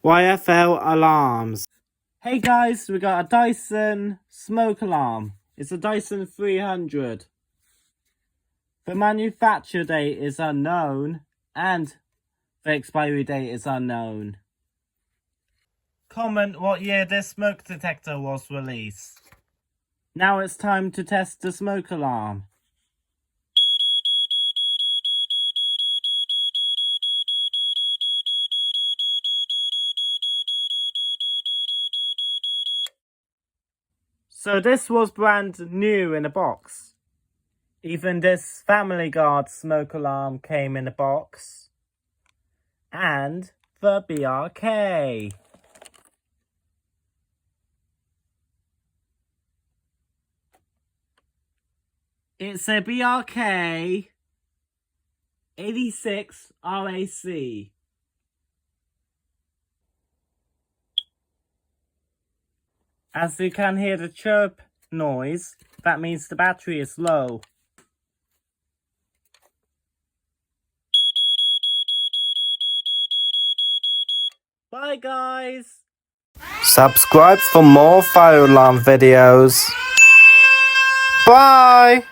YFL alarms. Hey guys, we got a Dyson smoke alarm. It's a Dyson 300. The manufacture date is unknown and the expiry date is unknown. Comment what year this smoke detector was released. Now it's time to test the smoke alarm. So this was brand new in a box. Even this Family Guard smoke alarm came in a box. And the BRK. It's a BRK 86 RAC. As you can hear the chirp noise, that means the battery is low. Bye guys! Subscribe for more fire alarm videos. Bye!